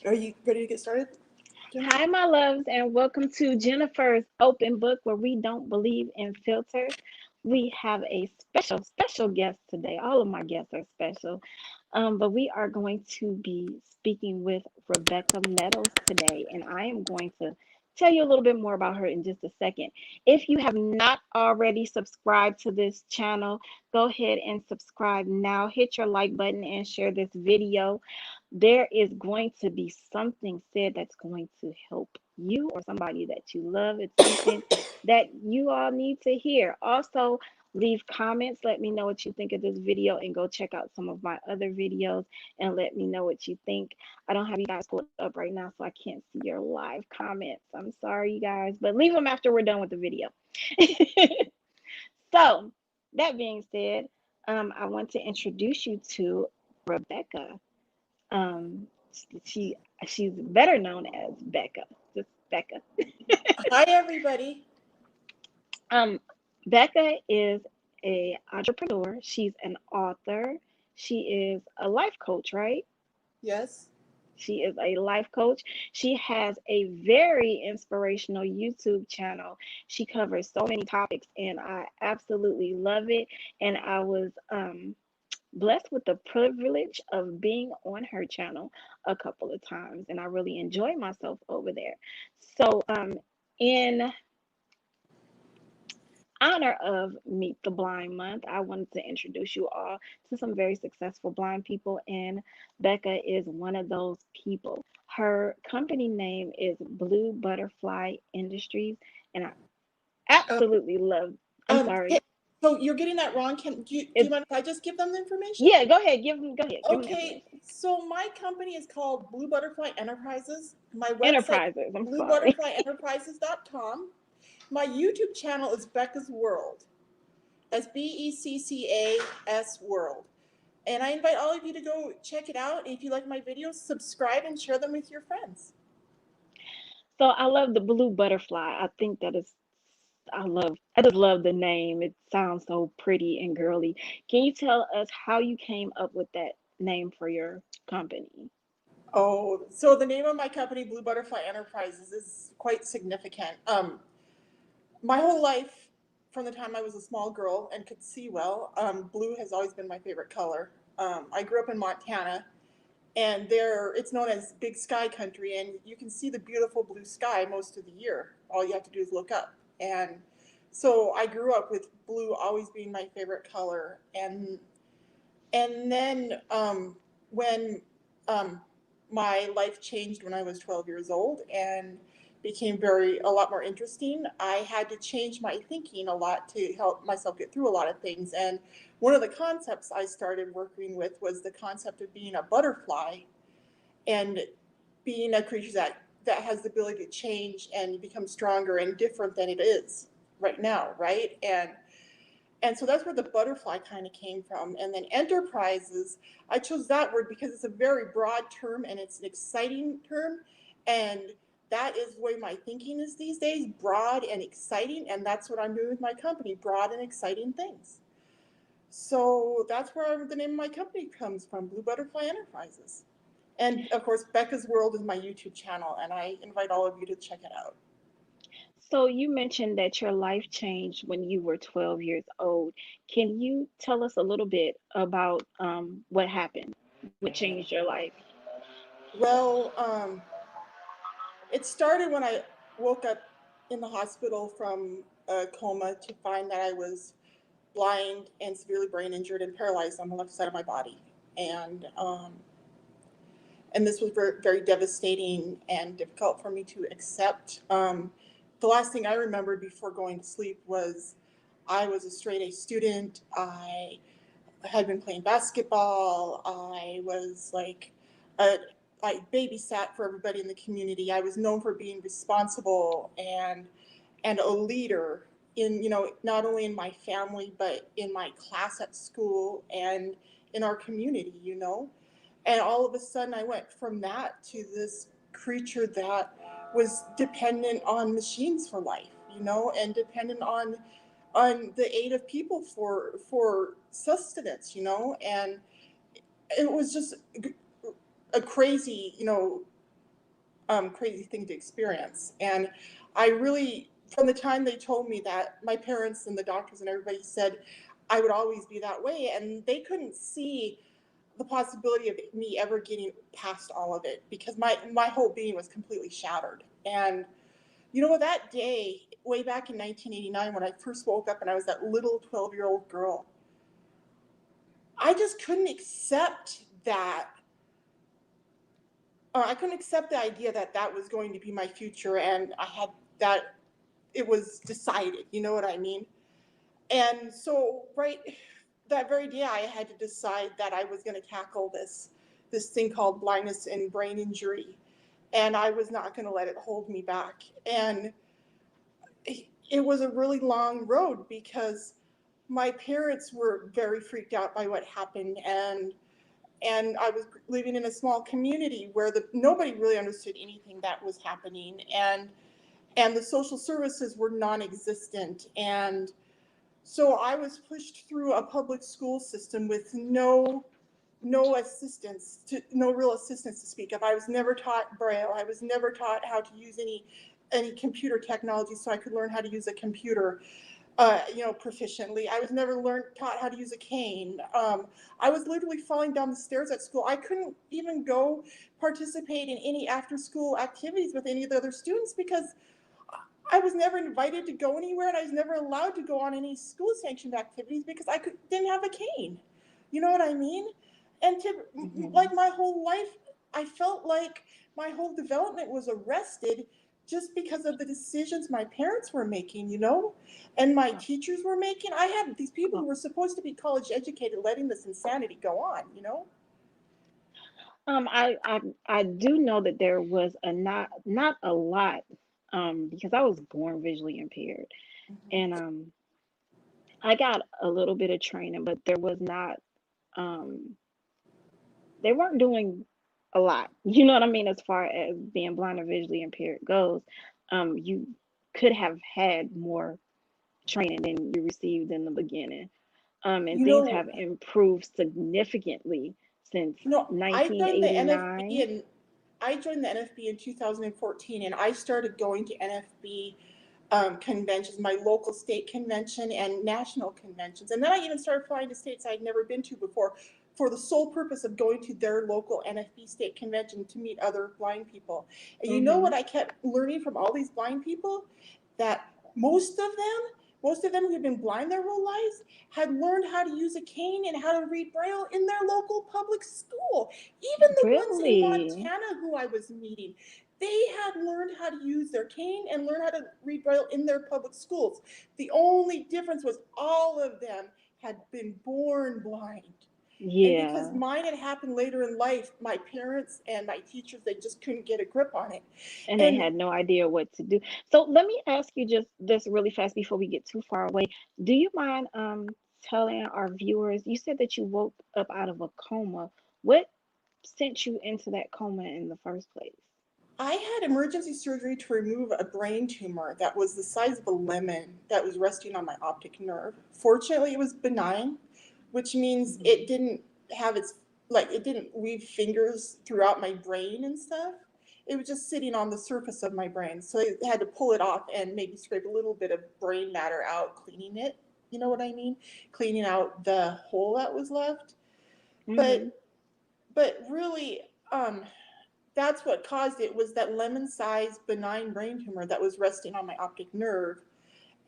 Are you ready to get started, Jennifer? Hi, my loves, and welcome to Jennifer's Open Book, where we don't believe in filters. We have a special guest today. All of my guests are special, but we are going to be speaking with Rebecca Meadows today, and I am going to tell you a little bit more about her in just a second. If you have not already subscribed to this channel, go ahead and subscribe now. Hit your like button and share this video. There is going to be something said that's going to help you or somebody that you love. It's something that you all need to hear. Also, leave comments. Let me know what you think of this video and go check out some of my other videos and let me know what you think. I don't have you guys pulled up right now, so I can't see your live comments. I'm sorry, you guys, but leave them after we're done with the video. So, that being said, I want to introduce you to Rebecca. Um, she she's better known as Becca, just Becca. Hi, everybody. Um, Becca is a entrepreneur. She's an author. She is a life coach, right? Yes. She is a life coach. She has a very inspirational YouTube channel. She covers so many topics, and I absolutely love it. And I was blessed with the privilege of being on her channel a couple of times, and I really enjoy myself over there. So, in honor of Meet the Blind Month, I wanted to introduce you all to some very successful blind people, and Becca is one of those people. Her company name is Blue Butterfly Industries, and I Um, absolutely love. I'm can, sorry. so you're getting that wrong. Do you It's mind if I just give them the information? yeah. Go ahead. Give them the Okay. information. So my company is called Blue Butterfly Enterprises. My website, Enterprises. I'm sorry. bluebutterflyenterprises.com. My YouTube channel is Becca's World. That's Beccas World. And I invite all of you to go check it out. If you like my videos, subscribe and share them with your friends. So I love the blue butterfly. I think that is, I just love the name. It sounds so pretty and girly. Can you tell us how you came up with that name for your company? Oh, so the name of my company, Blue Butterfly Enterprises, is quite significant. My whole life, from the time I was a small girl and could see well, blue has always been my favorite color. I grew up in Montana, and there it's known as Big Sky Country, and you can see the beautiful blue sky most of the year. All you have to do is look up. And so I grew up with blue always being my favorite color, and then when um, my life changed when I was 12 years old and became a lot more interesting, I had to change my thinking a lot to help myself get through a lot of things. And one of the concepts I started working with was the concept of being a butterfly and being a creature that has the ability to change and become stronger and different than it is right now, right? And so that's where the butterfly kind of came from. And then enterprises, I chose that word because it's a very broad term and it's an exciting term. And that is the way my thinking is these days, broad and exciting. And that's what I'm doing with my company, broad and exciting things. So that's where the name of my company comes from, Blue Butterfly Enterprises. And of course, Becca's World is my YouTube channel, and I invite all of you to check it out. So you mentioned that your life changed when you were 12 years old. Can you tell us a little bit about what happened? What changed your life? Well, it started when I woke up in the hospital from a coma to find that I was blind and severely brain injured and paralyzed on the left side of my body. And and this was very, very devastating and difficult for me to accept. The last thing I remembered before going to sleep was I was a straight A student. I had been playing basketball. I was a, I babysat for everybody in the community. I was known for being responsible and a leader in, not only in my family but in my class at school and in our community. And all of a sudden I went from that to this creature that was dependent on machines for life, and dependent on the aid of people for sustenance, and it was just a crazy, crazy thing to experience. And I really, from the time they told me that, my parents and the doctors and everybody said I would always be that way, and they couldn't see the possibility of me ever getting past all of it because my whole being was completely shattered. And you know, that day, way back in 1989, when I first woke up and I was that little 12-year-old girl, I just couldn't accept that. I couldn't accept the idea that that was going to be my future, and I had that it was decided. You know what I mean? And so, right that very day, I had to decide that I was going to tackle this thing called blindness and brain injury, and I was not going to let it hold me back. And it was a really long road because my parents were very freaked out by what happened, and I was living in a small community where nobody really understood anything that was happening, and the social services were non-existent. And so I was pushed through a public school system with no real assistance to speak of. I was never taught Braille. I was never taught how to use any computer technology so I could learn how to use a computer, proficiently. I was never taught how to use a cane. I was literally falling down the stairs at school. I couldn't even go participate in any after school activities with any of the other students because I was never invited to go anywhere, and I was never allowed to go on any school sanctioned activities because didn't have a cane. You know what I mean? And Hmm. like my whole life, I felt like my whole development was arrested just because of the decisions my parents were making, and my teachers were making. I had these people who were supposed to be college educated letting this insanity go on. I do know that there was a not a lot, because I was born visually impaired, and I got a little bit of training, but there was not, um they weren't doing a lot. You know what I mean, as far as being blind or visually impaired goes. You could have had more training than you received in the beginning. And You things know, have improved significantly since I joined the NFB 1989. and I joined the NFB in 2014, and I started going to NFB conventions, my local state convention and national conventions. And then I even started flying to states I'd never been to before for the sole purpose of going to their local NFB state convention to meet other blind people. And you know Hmm. what I kept learning from all these blind people? That most of them who had been blind their whole lives had learned how to use a cane and how to read Braille in their local public school. Even the ones in Really? Montana who I was meeting, they had learned how to use their cane and learn how to read Braille in their public schools. The only difference was all of them had been born blind. And because Yeah. mine had happened later in life, my parents and my teachers, they just couldn't get a grip on it. And they And had no idea what to do. So let me ask you just this really fast before we get too far away. Do you mind telling our viewers, you said that you woke up out of a coma. What sent you into that coma in the first place? I had emergency surgery to remove a brain tumor that was the size of a lemon that was resting on my optic nerve. Fortunately, it was benign, which means Hmm. it didn't leave fingers throughout my brain and stuff. It was just sitting on the surface of my brain. So I had to pull it off and maybe scrape a little bit of brain matter out, cleaning it. You know what I mean? Cleaning out the hole that was left. Hmm. But really, that's what caused it was that lemon-sized benign brain tumor that was resting on my optic nerve,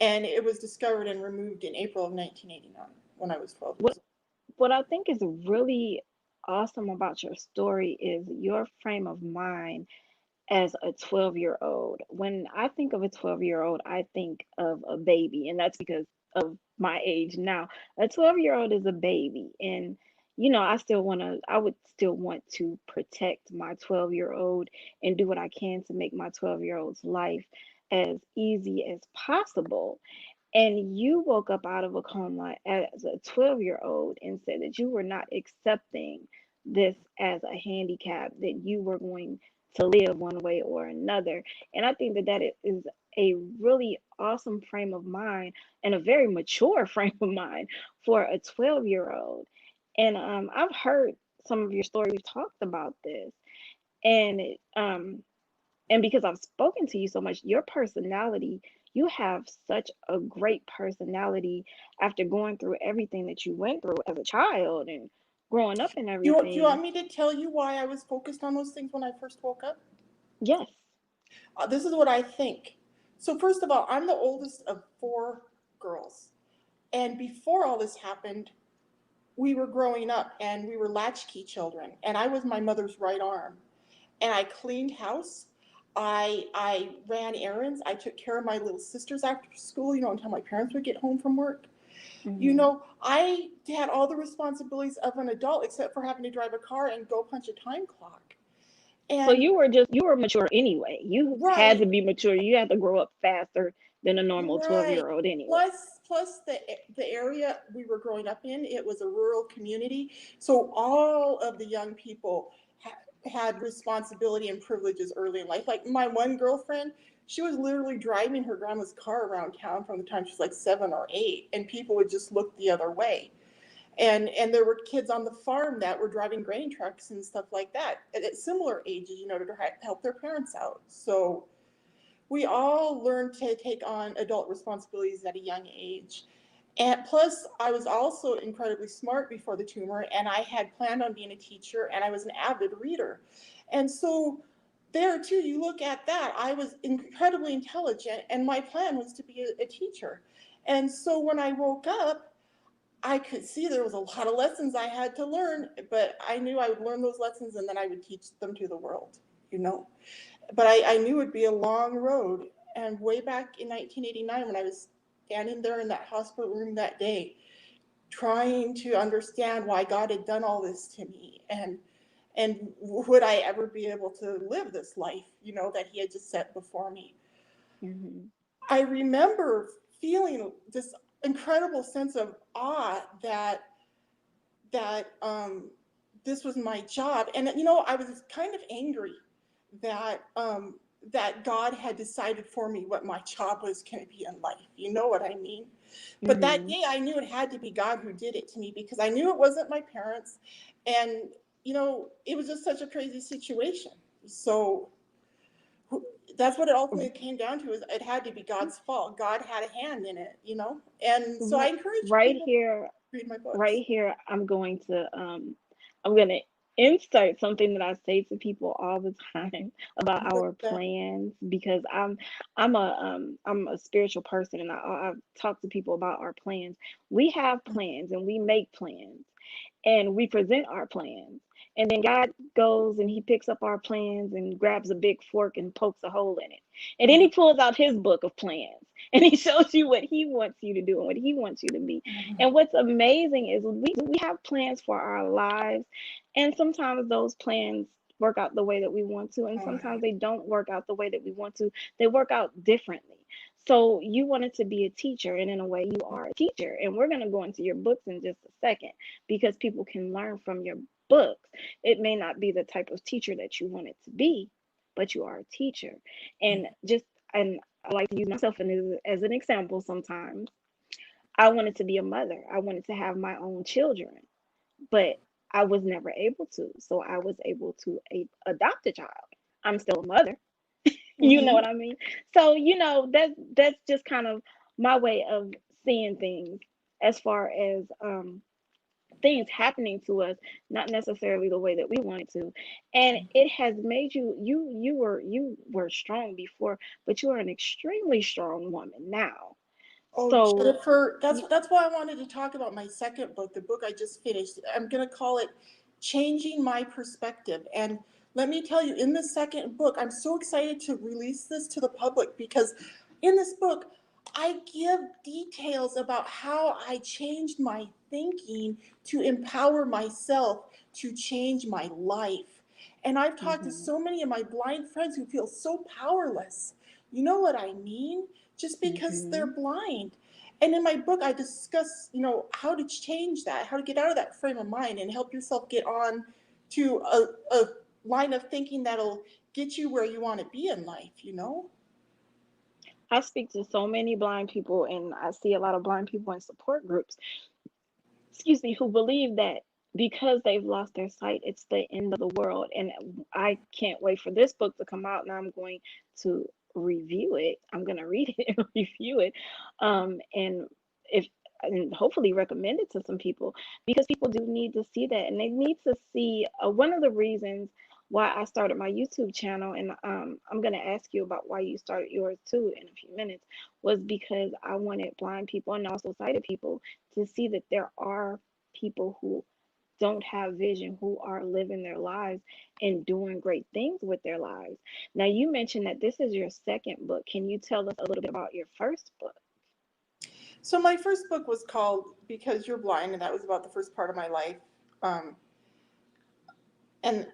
and it was discovered and removed in April of 1989 when I was 12 years What old. what I think is really awesome about your story is your frame of mind as a 12-year-old. When I think of a 12-year-old, I think of a baby, and that's because of my age now. A 12-year-old is a baby, and I would still want to protect my 12-year-old and do what I can to make my 12-year-old's life as easy as possible. And you woke up out of a coma as a 12-year-old and said that you were not accepting this as a handicap, that you were going to live one way or another. And I think that is a really awesome frame of mind and a very mature frame of mind for a 12-year-old. And I've heard some of your stories, you've talked about this. And And because I've spoken to you so much, your personality, you have such a great personality after going through everything that you went through as a child and growing up and Do you everything. want me to tell you why I was focused on those things when I first woke up? Yes. This is what I think. So, first of all, I'm the oldest of four girls. And before all this happened, we were growing up and we were latchkey children. And I was my mother's right arm. And I cleaned house. I ran errands. I took care of my little sisters after school, until my parents would get home from work. Hmm. I had all the responsibilities of an adult except for having to drive a car and go punch a time clock. So And you were mature anyway. You had right, to be mature. You had to grow up faster than a normal 12 right. year old anyway. Plus the area we were growing up in, it was a rural community. So all of the young people had responsibility and privileges early in life. Like my one girlfriend, she was literally driving her grandma's car around town from the time she was like 7 or 8, and people would just look the other way. And there were kids on the farm that were driving grain trucks and stuff like that at similar ages, to help their parents out. So we all learned to take on adult responsibilities at a young age. And plus, I was also incredibly smart before the tumor, and I had planned on being a teacher, and I was an avid reader. And so, there too, you look at that, I was incredibly intelligent, and my plan was to be a teacher. And so, when I woke up, I could see there was a lot of lessons I had to learn, but I knew I would learn those lessons and then I would teach them to the world, you know but I knew it'd be a long road. And way back in 1989, when I was standing there in that hospital room that day, trying to understand why God had done all this to me, and would I ever be able to live this life, that He had just set before me. Hmm. I remember feeling this incredible sense of awe that this was my job, and I was kind of angry that God had decided for me what my job was going to be in life. You know what I mean? But that Hmm. day, I knew it had to be God who did it to me because I knew it wasn't my parents, and it was just such a crazy situation. So that's what it ultimately came down to: is it had to be God's fault. God had a hand in it, and so I encourage Right people to here, read my books. right here, I'm going to insert something that I say to people all the time about What's our that? plans because I'm a spiritual person and I talk to people about our plans. We have plans and we make plans and we present our plans. And then God goes and he picks up our plans and grabs a big fork and pokes a hole in it. And then he pulls out his book of plans and he shows you what he wants you to do and what he wants you to be. And what's amazing is we have plans for our lives, and sometimes those plans work out the way that we want to, and sometimes they don't work out the way that we want to. They work out differently. So you wanted to be a teacher, and in a way, you are a teacher. And we're going to go into your books in just a second because people can learn from your books. It may not be the type of teacher that you want it to be, but you are a teacher. And and I like to use myself as an example sometimes. I wanted to be a mother. I wanted to have my own children, but I was never able to. So I was able to adopt a child. I'm still a mother. You know Mm-hmm. what I mean? So, that's just kind of my way of seeing things as far as things happening to us, not necessarily the way that we wanted to. And it has made you were strong before, but you are an extremely strong woman now. Oh, So Jennifer, that's y- that's why I wanted to talk about my second book, the book I just finished. I'm going to call it Changing My Perspective. And let me tell you, in the second book, I'm so excited to release this to the public because in this book, I give details about how I changed my thinking to empower myself to change my life. And I've talked to mhm, so many of my blind friends who feel so powerless. You know what I mean? Just because they're mhm. blind. And in my book, I discuss, how to change that, how to get out of that frame of mind and help yourself get on to a line of thinking that'll get you where you want to be in life. I speak to so many blind people, and I see a lot of blind people in support groups, excuse me, who believe that because they've lost their sight, it's the end of the world. And I can't wait for this book to come out. Now I'm going to review it. I'm going to read it and review it. And if and hopefully recommend it to some people because people do need to see that and they need to see one of the reasons why I started my YouTube channel, and I'm going to ask you about why you started yours too in a few minutes, was because I wanted blind people and also sighted people to see that there are people who don't have vision who are living their lives and doing great things with their lives. Now, you mentioned that this is your second book. Can you tell us a little bit about your first book? So my first book was called Because You're Blind, and that was about the first part of my life. Um, and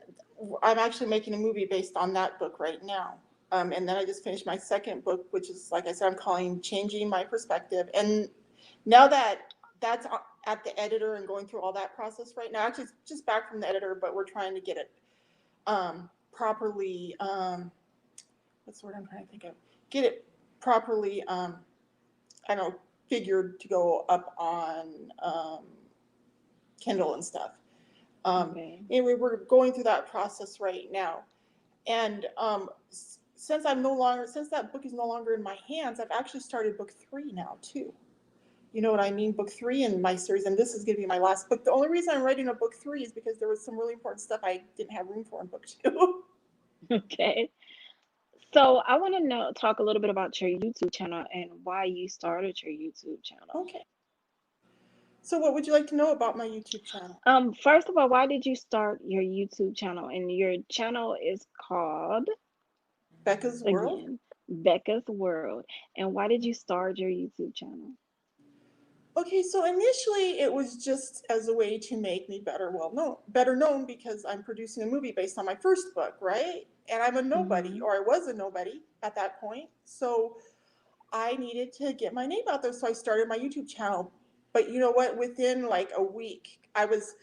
I'm actually making a movie based on that book right now. And then I just finished my second book, which is, like I said, I'm calling Changing My Perspective. And now that that's at the editor and going through all that process right now, actually it's just back from the editor, but we're trying to get it properly, what's the word I'm trying to think of? Get it properly, I don't know, figured to go up on Kindle and stuff. Okay. Anyway, we're going through that process right now. And since that book is no longer in my hands, I've actually started book 3 now too. You know what I mean? Book 3 in my series, and this is going to be my last book. The only reason I'm writing a book 3 is because there was some really important stuff I didn't have room for in book 2. Okay. So I want to talk a little bit about your YouTube channel and why you started your YouTube channel. Okay. So what would you like to know about my YouTube channel? First of all, why did you start your YouTube channel? And your channel is called, Becca's World? again, Becca's World. And why did you start your YouTube channel? Okay, so initially it was just as a way to make me better known because I'm producing a movie based on my first book, right? And I'm a nobody, Mm-hmm. or I was a nobody at that point. So I needed to get my name out there, so I started my YouTube channel. But you know what? Within like a week, I was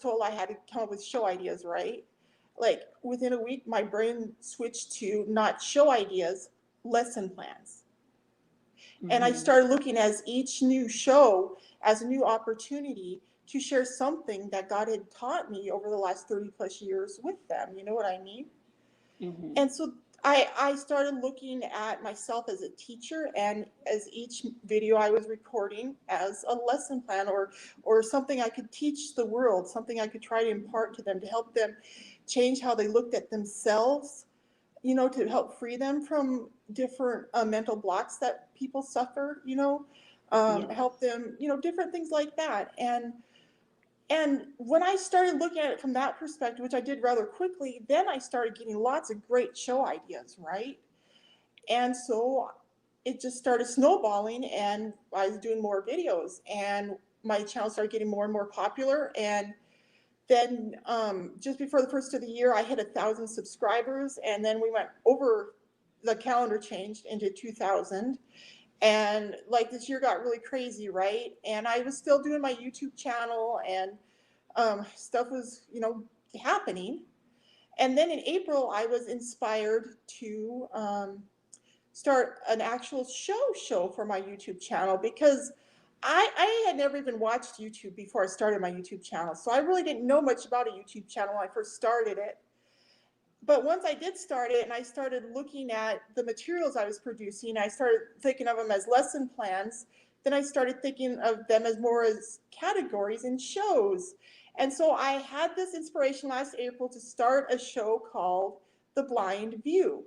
told I had to come up with show ideas, right? Like within a week, my brain switched to not show ideas, lesson plans. And I Mm-hmm. started looking at each new show as a new opportunity to share something that God had taught me over the last 30 plus years with them. You know what I mean? Mm-hmm. And so I started looking at myself as a teacher and as each video I was recording as a lesson plan or something I could teach the world, something I could try to impart to them to help them change how they looked at themselves, to help free them from different mental blocks that people suffer, Yes. help them, different things like that. And when I started looking at it from that perspective, which I did rather quickly, then I started getting lots of great show ideas, right? And so it just started snowballing, and I was doing more videos, and my channel started getting more and more popular. And then just before the first of the year, I hit 1,000 subscribers, and then we went over. The calendar changed into 2,000, and like this year got really crazy, right? And I was still doing my YouTube channel, and stuff was, happening. And then in April, I was inspired to start an actual show for my YouTube channel because I had never even watched YouTube before I started my YouTube channel. So I really didn't know much about a YouTube channel when I first started it. But once I did start it and I started looking at the materials I was producing, I started thinking of them as lesson plans. Then I started thinking of them as more as categories and shows. And so I had this inspiration last April to start a show called The Blind View,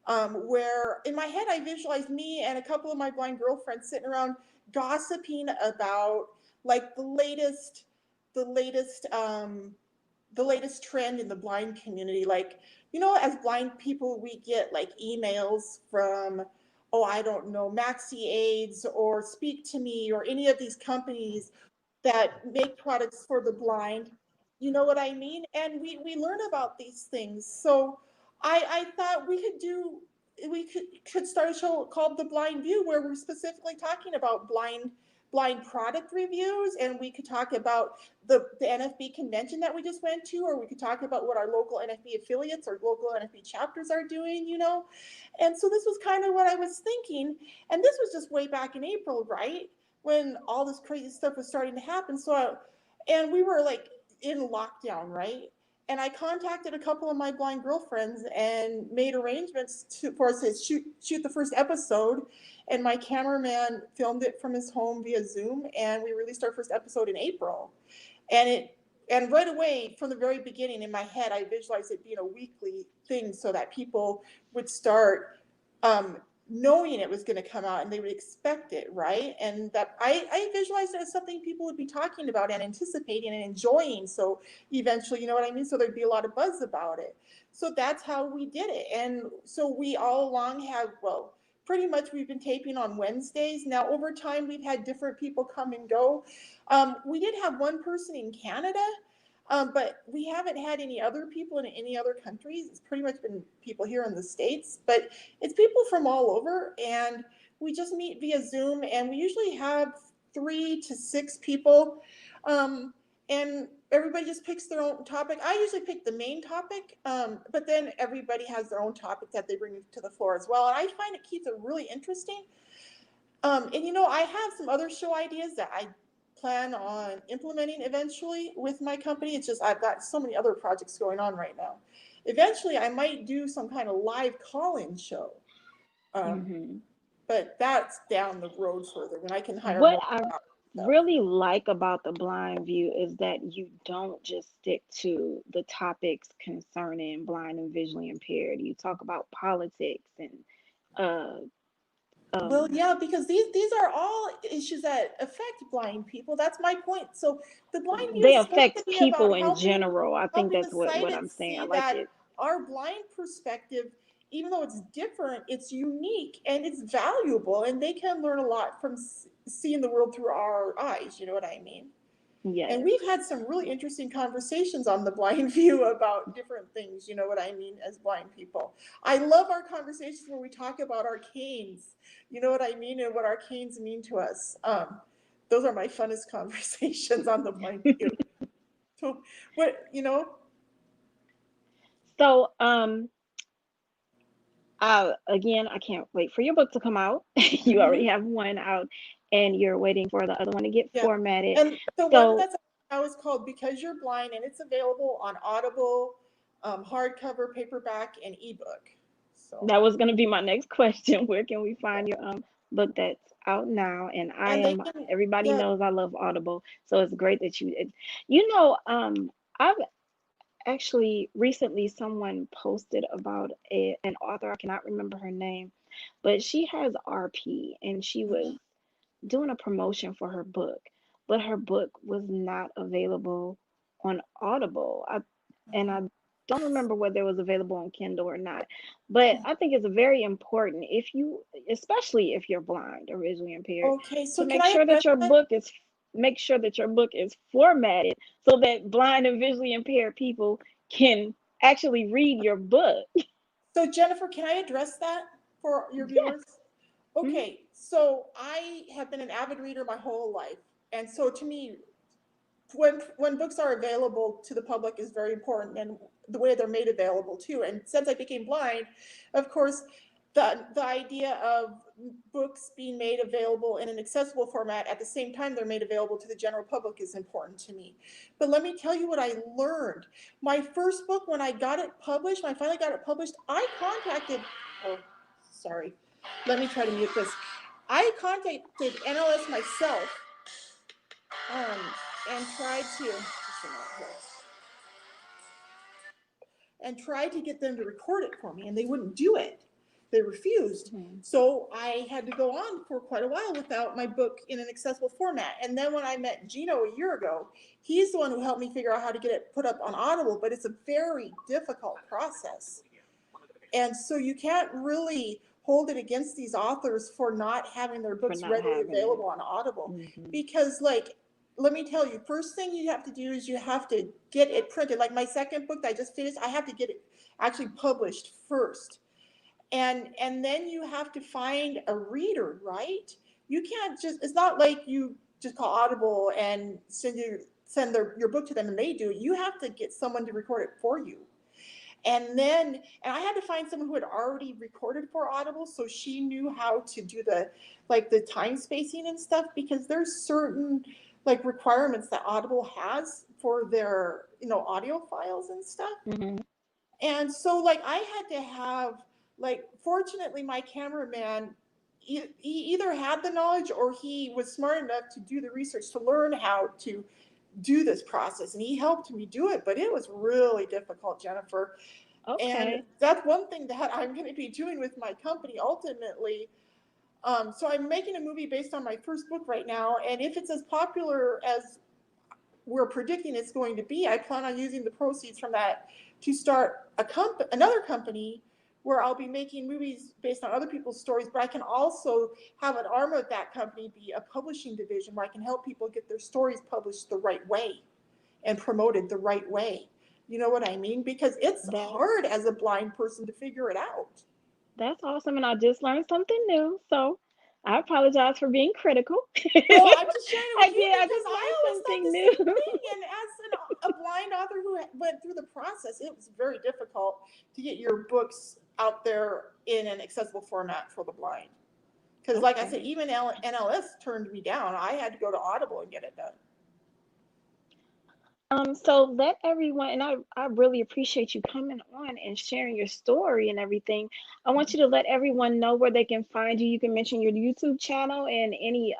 where in my head I visualized me and a couple of my blind girlfriends sitting around gossiping about like the latest the latest trend in the blind community. Like, as blind people, we get like emails from, oh, I don't know, Maxi Aids or Speak to Me or any of these companies that make products for the blind. You know what I mean? And we learn about these things. So I thought we could start a show called The Blind View where we're specifically talking about blind product reviews, and we could talk about the NFB convention that we just went to, or we could talk about what our local NFB affiliates or local NFB chapters are doing. And so this was kind of what I was thinking. And this was just way back in April, right? When all this crazy stuff was starting to happen. And we were like, in lockdown, right? And I contacted a couple of my blind girlfriends and made arrangements for us to shoot the first episode. And my cameraman filmed it from his home via Zoom, and we released our first episode in April. And right away, from the very beginning, in my head, I visualized it being a weekly thing so that people would start knowing it was going to come out and they would expect it, right? And that I visualized it as something people would be talking about and anticipating and enjoying. So eventually, you know what I mean? So there'd be a lot of buzz about it. So that's how we did it. And so we all along have, well, pretty much we've been taping on Wednesdays. Now, over time, we've had different people come and go. We did have one person in Canada, but we haven't had any other people in any other countries. It's pretty much been people here in the States, but it's people from all over. And we just meet via Zoom, and we usually have 3 to 6 people. And everybody just picks their own topic. I usually pick the main topic, but then everybody has their own topic that they bring to the floor as well. And I find it keeps it really interesting. And you know, I have some other show ideas that I plan on implementing eventually with my company. It's just I've got so many other projects going on right now. Eventually, I might do some kind of live call-in show, Hmm. but that's down the road further when I can hire What more I stuff. really like about the blind view is that you don't just stick to the topics concerning blind and visually impaired. You talk about politics and uh Well, um yeah, because these are all issues that affect blind people. That's my point. So the blind view they is supposed to affect be people about in general. I think helping the that's what sighted I'm saying. I see like that it. our blind perspective, even though it's different, it's unique and it's valuable, and they can learn a lot from seeing the world through our eyes. You know what I mean? And Yes. we've had some really interesting conversations on the blind view about different things, you know what I mean, as blind people. I love our conversations where we talk about our canes, you know what I mean, and what our canes mean to us. Those are my funnest conversations on the blind view. So, what, you know, So again, I can't wait for your book to come out. You already mhm, have one out and you're waiting for the other one to get yeah. formatted. And the one So that's now is called Because You're Blind, and it's available on Audible, hardcover, paperback, and ebook. So, that was going to be my next question. Where can we find your book that's out now? And I and they am, can, everybody yeah. knows I love Audible, so it's great that you know, I've actually recently someone posted about an author. I cannot remember her name, but she has RP and she was Mhm. doing a promotion for her book, but her book was not available on Audible. And I don't remember whether it was available on Kindle or not. But I think it's very important if you, especially if you're blind or visually impaired, Okay, to so can I address that? make sure that your book is formatted so that blind and visually impaired people can actually read your book. So Jennifer, can I address that for your Yes. viewers? Mhm. Okay, so I have been an avid reader my whole life. And so to me, when books are available to the public is very important, and the way they're made available too. And since I became blind, of course, the idea of books being made available in an accessible format at the same time they're made available to the general public is important to me. But let me tell you what I learned. My first book, when I got it published, when I finally got it published, I contacted, oh, sorry, let me try to mute this. I contacted NLS myself, um, and tried to, just a minute here, and tried to get them to record it for me, and they wouldn't do it. They refused. Mhm. So I had to go on for quite a while without my book in an accessible format. And then when I met Gino a year ago, he's the one who helped me figure out how to get it put up on Audible, but it's a very difficult process. And so you can't really hold it against these authors for not having their For books not readily having it. available on Audible. Hmm. Because, like, let me tell you, first thing you have to do is you have to get it printed. Like my second book that I just finished, I have to get it actually published first. And then you have to find a reader, right? You can't just, it's not like you just call Audible and your book to them and they do it. You have to get someone to record it for you. And I had to find someone who had already recorded for Audible, so she knew how to do the, like, the time spacing and stuff, because there's certain like requirements that Audible has for their, audio files and stuff. Hmm. And so like I had to have, like, fortunately my cameraman, he either had the knowledge or he was smart enough to do the research to learn how to do this process, and he helped me do it, but it was really difficult, Jennifer. And Okay. that's one thing that I'm going to be doing with my company ultimately. So I'm making a movie based on my first book right now, and if it's as popular as we're predicting it's going to be, I plan on using the proceeds from that to start another company where I'll be making movies based on other people's stories, but I can also have an arm of that company be a publishing division where I can help people get their stories published the right way and promoted the right way. You know what I mean? Because it's That hard as a blind person to figure it out. that's awesome. And I just learned something new. So I apologize for being critical. Well, I'm just sharing it with you I because just I learned always thought something the new. same thing. And as a blind author who went through the process, it was very difficult to get your books out there in an accessible format for the blind. Because, like I said, Okay. even NLS turned me down. I had to go to Audible and get it done. So let everyone, and I really appreciate you coming on and sharing your story and everything. I want you to let everyone know where they can find you. You can mention your YouTube channel and any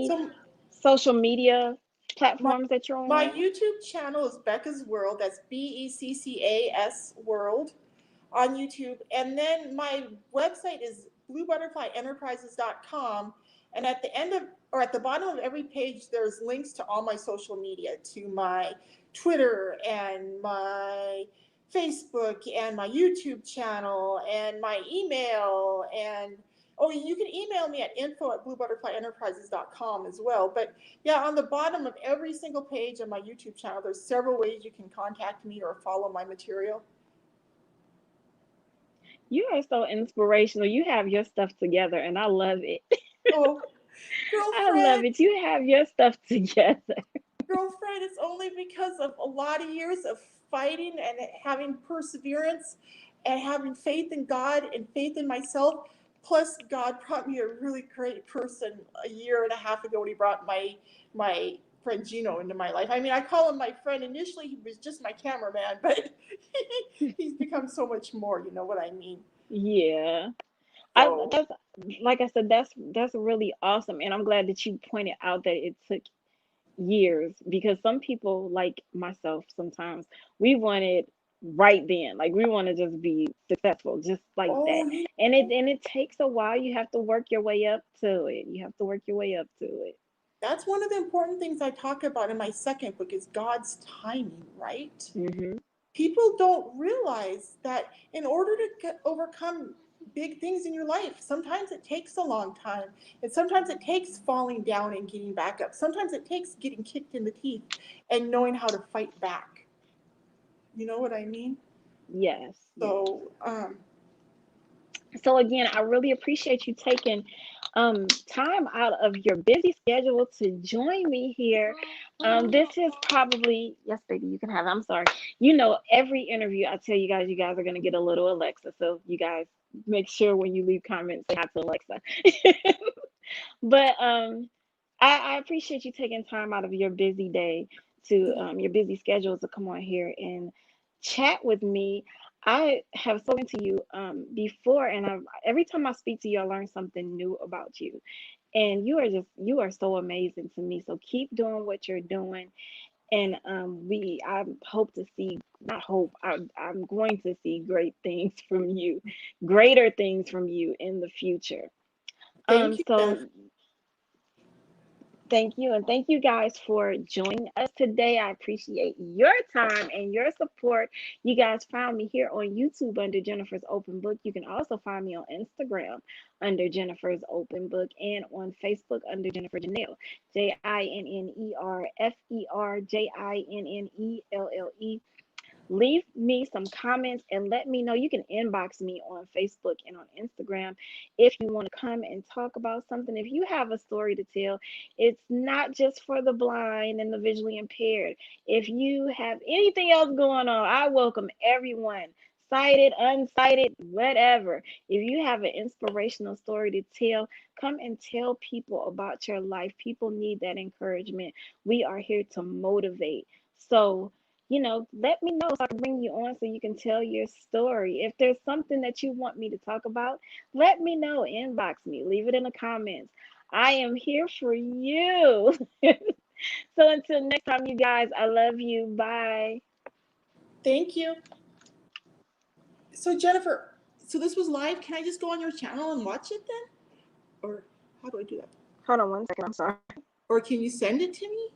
So, social media my platforms that you're my on. YouTube channel is Becca's World. That's BECCAS World on YouTube. And then my website is bluebutterflyenterprises.com. And at the end of, or at the bottom of every page, there's links to all my social media, to my Twitter and my Facebook and my YouTube channel and my email. And oh, you can email me at info@bluebutterflyenterprises.com as well. But yeah, on the bottom of every single page on my YouTube channel, there's several ways you can contact me or follow my material. You are so inspirational. You have your stuff together, and I love it. Oh, I love girlfriend, it. You have your stuff together. girlfriend, it's only because of a lot of years of fighting and having perseverance and having faith in God and faith in myself. Plus, God brought me a really great person a year and a half ago when He brought my friend Gino into my life. I mean, I call him my friend. Initially, he was just my cameraman, but he's become so much more. You know what I mean? Yeah. I So that's like I said, that's really awesome. And I'm glad that you pointed out that it took years because some people like myself sometimes we want it right then. Like we want to just be successful just like that. oh, And it takes a while. You have to work your way up to it. You have to work your way up to it. that's one of the important things I talk about in my second book is God's timing, right? Hmm. People don't realize that in order to overcome big things in your life, sometimes it takes a long time. And sometimes it takes falling down and getting back up. Sometimes it takes getting kicked in the teeth and knowing how to fight back. You know what I mean? Yes, yes. So, So again, I really appreciate you taking time out of your busy schedule to join me here. This is probably, yes, baby, you can have it. I'm sorry. You know, every interview I tell you guys are gonna get a little Alexa. So you guys make sure when you leave comments, say hi to Alexa. But I appreciate you taking time out of your busy day to your busy schedule to come on here and chat with me. I have spoken to you before, and every time I speak to you, I learn something new about you. And you are so amazing to me. So keep doing what you're doing, and I hope to see, not hope, I'm going to see great things from you, greater things from you in the future. thank you, So Jennifer. thank you. And thank you guys for joining us today. I appreciate your time and your support. You guys found me here on YouTube under Jennifer's Open Book. You can also find me on Instagram under Jennifer's Open Book and on Facebook under Jennifer Janelle. JINNERFERJINNELLE. Leave me some comments and let me know. You can inbox me on Facebook and on Instagram if you want to come and talk about something. If you have a story to tell, it's not just for the blind and the visually impaired. If you have anything else going on, I welcome everyone. cited, unsighted, whatever. If you have an inspirational story to tell, come and tell people about your life. People need that encouragement. We are here to motivate. So, let me know so I can bring you on so you can tell your story. If there's something that you want me to talk about, let me know. Inbox me, leave it in the comments. I am here for you. So until next time, you guys, I love you. Bye. Thank you. So Jennifer, so this was live. Can I just go on your channel and watch it then? Or how do I do that? Hold on one second. I'm sorry. Or can you send it to me?